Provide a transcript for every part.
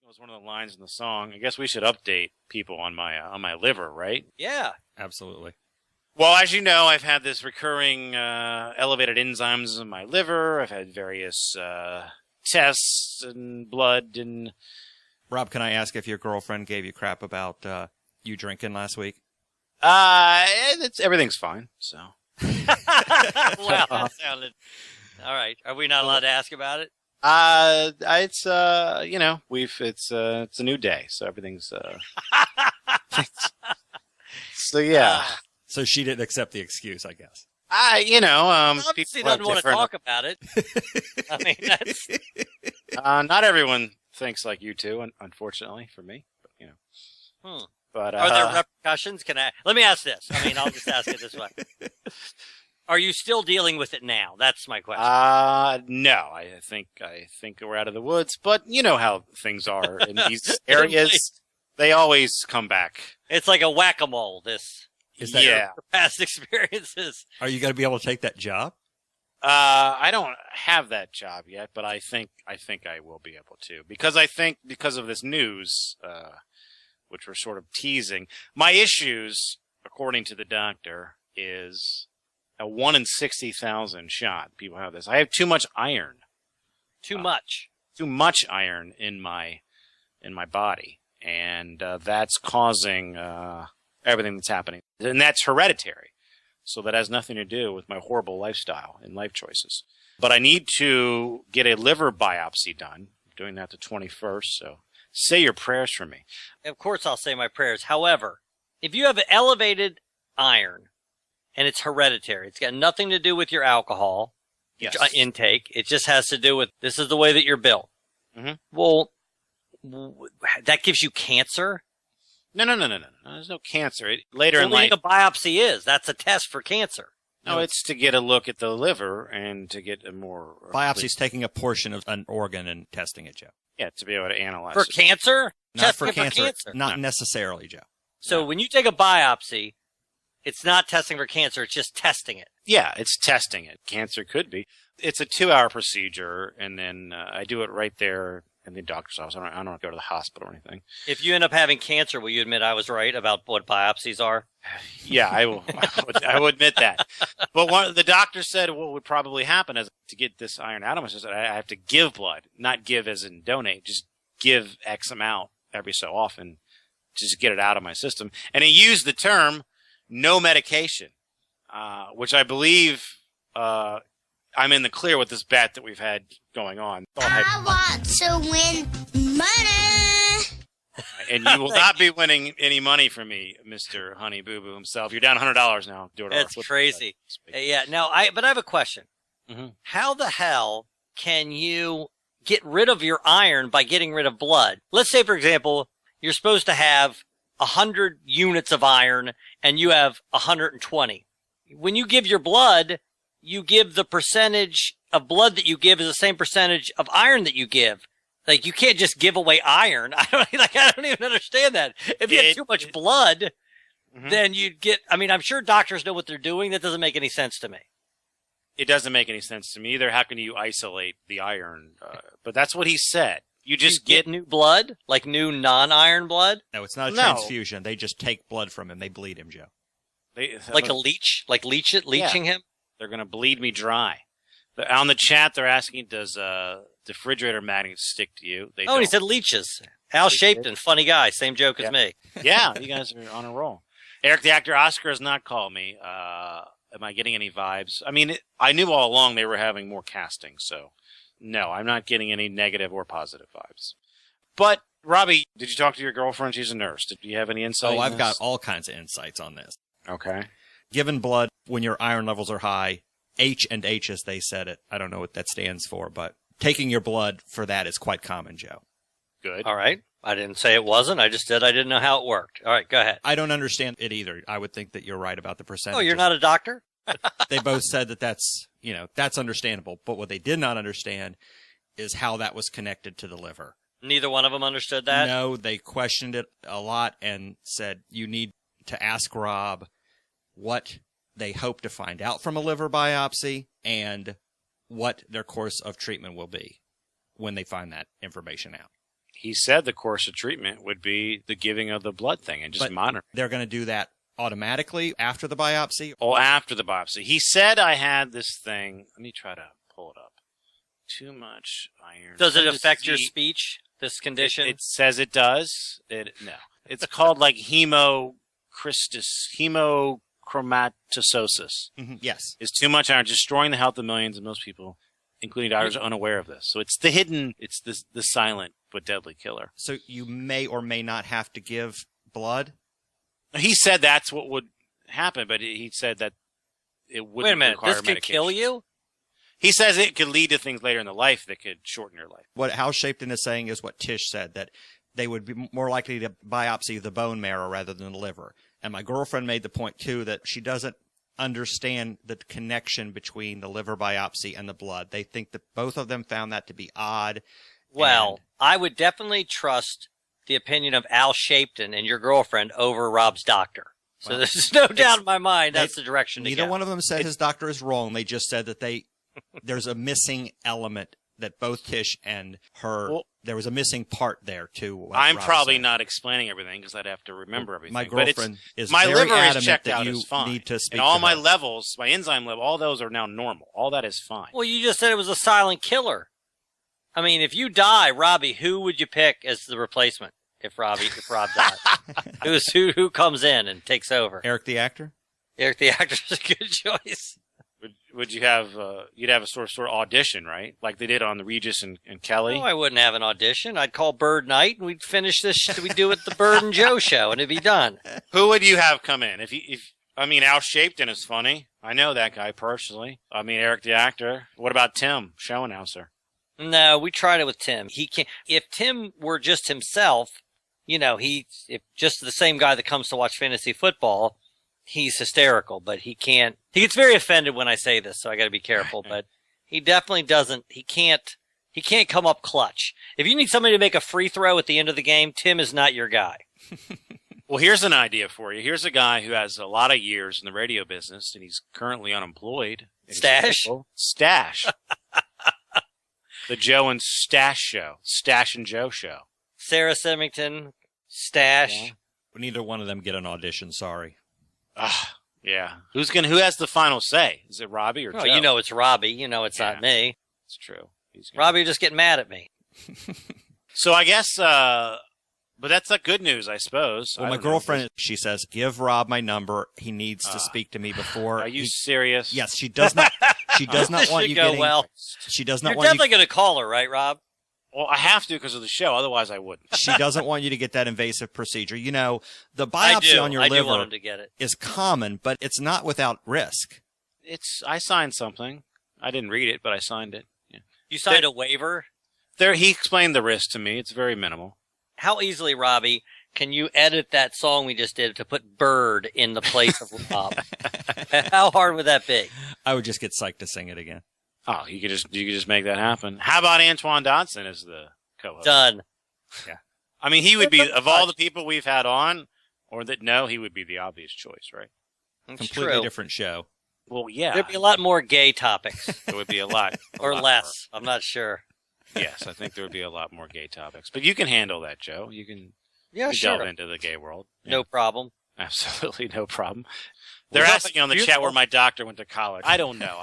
was one of the lines in the song. I guess we should update people on my liver, right? Yeah. Absolutely. Well, as you know, I've had this recurring elevated enzymes in my liver. I've had various tests and blood and... Rob, can I ask if your girlfriend gave you crap about you drinking last week? Everything's fine, so... Wow, that sounded... All right. Are we not allowed to ask about it? It's it's a new day, so everything's so yeah. So she didn't accept the excuse, I guess. Obviously people doesn't want to different- talk about it. I mean, that's... not everyone thinks like you two, unfortunately for me. But, But are there repercussions? Let me ask this. I mean, I'll just ask it this way. Are you still dealing with it now? That's my question. No, I think we're out of the woods, but you know how things are in these areas. They always come back. It's like a whack-a-mole, Is that Yeah. past experiences. Are you going to be able to take that job? I don't have that job yet, but I think I will be able to, because of this news, which we're sort of teasing. My issues, according to the doctor, is a 1 in 60,000 shot. People have this. I have too much iron. Too much. Too much iron in my body, and that's causing everything that's happening, and that's hereditary. So that has nothing to do with my horrible lifestyle and life choices. But I need to get a liver biopsy done. I'm doing that the 21st. So say your prayers for me. Of course, I'll say my prayers. However, if you have elevated iron and it's hereditary, it's got nothing to do with your alcohol intake. It just has to do with this is the way that you're built. Mm-hmm. Well, that gives you cancer? No. There's no cancer. Later in life, a biopsy is. That's a test for cancer. No, it's to get a look at the liver and to get a more... Biopsy's taking a portion of an organ and testing it, Joe. Yeah, to be able to analyze For it. cancer? Not for Testing it cancer. Not necessarily, Joe. So when you take a biopsy, it's not testing for cancer. It's just testing it. Yeah, it's testing it. Cancer could be. It's a 2-hour procedure, and then I do it right there in the doctor's office. I don't go to the hospital or anything. If you end up having cancer, will you admit I was right about what biopsies are? Yeah, I will. I will admit that. But the doctor said what would probably happen is to get this iron out of my system, I have to give blood, not give as in donate, just give X amount every so often, just to get it out of my system. And he used the term no medication, which I believe I'm in the clear with this bet that we've had going on. I want to win money. And you will not be winning any money from me, Mr. Honey Boo Boo himself. You're down $100 now. That's crazy. Yeah. Now, but I have a question. Mm-hmm. How the hell can you get rid of your iron by getting rid of blood? Let's say, for example, you're supposed to have 100 units of iron and you have 120. When you give your blood, you give the percentage of blood that you give is the same percentage of iron that you give. Like, you can't just give away iron. I don't even understand that. If you have too much blood, then you'd get, I'm sure doctors know what they're doing. That doesn't make any sense to me. It doesn't make any sense to me either. How can you isolate the iron? But that's what he said. You just get new blood, like new non-iron blood? No, it's not a transfusion. They just take blood from him. They bleed him, Joe. Like a leech? Like leeching him? They're going to bleed me dry. On the chat, they're asking, does refrigerator magnets stick to you? They don't. He said leeches. Al Shapton, funny guy. Same joke as me. Yeah, you guys are on a roll. Eric the Actor Oscar has not called me. Am I getting any vibes? I knew all along they were having more casting, so no, I'm not getting any negative or positive vibes. But, Robbie, did you talk to your girlfriend? She's a nurse. Did you have any insight? Oh, I've got all kinds of insights on this. Okay. Given blood, when your iron levels are high, H and H as they said it. I don't know what that stands for, but taking your blood for that is quite common, Joe. Good. All right. I didn't say it wasn't. I just said I didn't know how it worked. All right, go ahead. I don't understand it either. I would think that you're right about the percentage. Oh, you're not a doctor? They both said that that's understandable. But what they did not understand is how that was connected to the liver. Neither one of them understood that? No, they questioned it a lot and said you need to ask Rob what they hope to find out from a liver biopsy and what their course of treatment will be when they find that information out. he said the course of treatment would be the giving of the blood thing and just monitor. They're going to do that automatically after the biopsy? Oh, after the biopsy. He said I had this thing. Let me try to pull it up. Too much iron. Does it affect your speech, this condition? It says it does. No. It's called like hemochromatosis. Yes. It's too much iron, destroying the health of millions, and most people, including doctors, are unaware of this. So it's the hidden, it's the silent but deadly killer. So you may or may not have to give blood? He said that's what would happen, but he said that it wouldn't Wait a minute, require this could kill you? He says it could lead to things later in the life that could shorten your life. What Hal Shapton is saying is what Tish said, that they would be more likely to biopsy the bone marrow rather than the liver. And my girlfriend made the point, too, that she doesn't understand the connection between the liver biopsy and the blood. They think that both of them found that to be odd. Well, I would definitely trust the opinion of Al Shapton and your girlfriend over Rob's doctor. So there's no doubt in my mind that's the direction to go. Neither one of them said his doctor is wrong. They just said that there's a missing element that both Tish and her, there was a missing part there, too. I'm probably not explaining everything because I'd have to remember everything. My girlfriend is my very liver is adamant checked that out you as fine. need to speak and all to my her. levels, my enzyme level, all those are now normal. All that is fine. Well, you just said it was a silent killer. I mean, if you die, Robbie, who would you pick as the replacement if Rob died? Who comes in and takes over? Eric the actor? Eric the actor is a good choice. Would you have you'd have a sort of audition, right? Like they did on the Regis and Kelly? No, I wouldn't have an audition. I'd call Bird Night and we'd finish this. We'd do it the Bird and Joe show and it'd be done. Who would you have come in? If Al Shapton is funny. I know that guy personally. I mean, Eric the actor. What about Tim, show announcer? No, we tried it with Tim. He can't. If Tim were just himself, if just the same guy that comes to watch fantasy football, he's hysterical, but he can't. He gets very offended when I say this, so I got to be careful. But he definitely doesn't. He can't come up clutch. If you need somebody to make a free throw at the end of the game, Tim is not your guy. Well, here's an idea for you. Here's a guy who has a lot of years in the radio business, and he's currently unemployed. Stash. The Joe and Stash show, Stash and Joe show. Sarah Symington, Stash. Yeah. Neither one of them get an audition. Sorry. Yeah. Who has the final say? Is it Robbie or Joe? You know it's Robbie. You know it's not me. It's true. Robbie just getting mad at me. So I guess, but that's not good news, I suppose. Well, my girlfriend, she says, give Rob my number. He needs to speak to me before. Are you serious? Yes, she does not. She does not want you getting. Well. She does not You're want you. definitely going to call her, right, Rob? Well, I have to because of the show. Otherwise, I wouldn't. She doesn't want you to get that invasive procedure. The I biopsy on your do want liver him to get it. is common, but it's not without risk. I signed something. I didn't read it, but I signed it. Yeah. You signed a waiver? He explained the risk to me. It's very minimal. How easily, Robbie, can you edit that song we just did to put Bird in the place of Rob? How hard would that be? I would just get psyched to sing it again. Oh, you could just make that happen. How about Antoine Dodson as the co-host? Done. Yeah. I mean, he would be, of all the people we've had on, or that know, he would be the obvious choice, right? That's Completely true. different show. Well, yeah. There'd be a lot more gay topics. There would be a lot. Or less. I'm not sure. Yes, I think there would be a lot more gay topics. But you can handle that, Joe. You can delve into the gay world. Yeah. No problem. Absolutely no problem. They're asking on the chat where my doctor went to college. I don't know.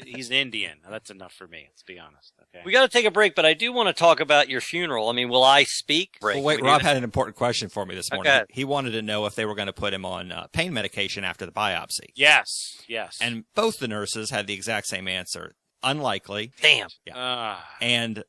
He's an Indian. That's enough for me. Let's be honest. Okay. We got to take a break, but I do want to talk about your funeral. I mean, will I speak? Well, wait, Rob had an important question for me this morning. Okay. He wanted to know if they were going to put him on pain medication after the biopsy. Yes. And both the nurses had the exact same answer. Unlikely. Damn. Yeah. And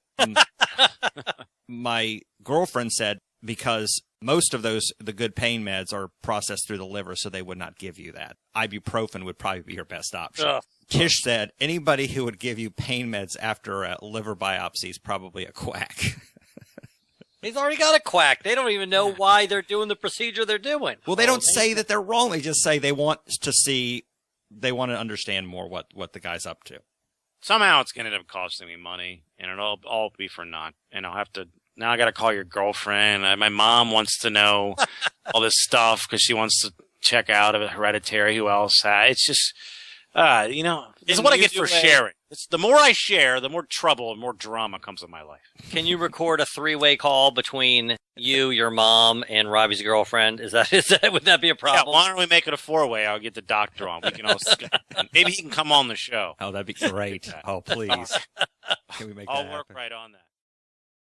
my girlfriend said because most of the good pain meds are processed through the liver, so they would not give you that. Ibuprofen would probably be your best option. Ugh. Tish said anybody who would give you pain meds after a liver biopsy is probably a quack. He's already got a quack. They don't even know why they're doing the procedure they're doing. Well, they don't say that they're wrong. They just say they want to understand more what the guy's up to. Somehow it's going to end up costing me money, and it'll all be for naught. And I'll have to. Now I got to call your girlfriend. My mom wants to know all this stuff because she wants to check out of Hereditary. Who else? It's just, this is what I get for sharing. The more I share, the more trouble and more drama comes in my life. Can you record a 3-way call between you, your mom, and Robbie's girlfriend? Would that be a problem? Yeah, why don't we make it a 4-way? I'll get the doctor on. We can all maybe he can come on the show. Oh, that'd be great. Oh, please. Can we make that I'll happen? work right on that.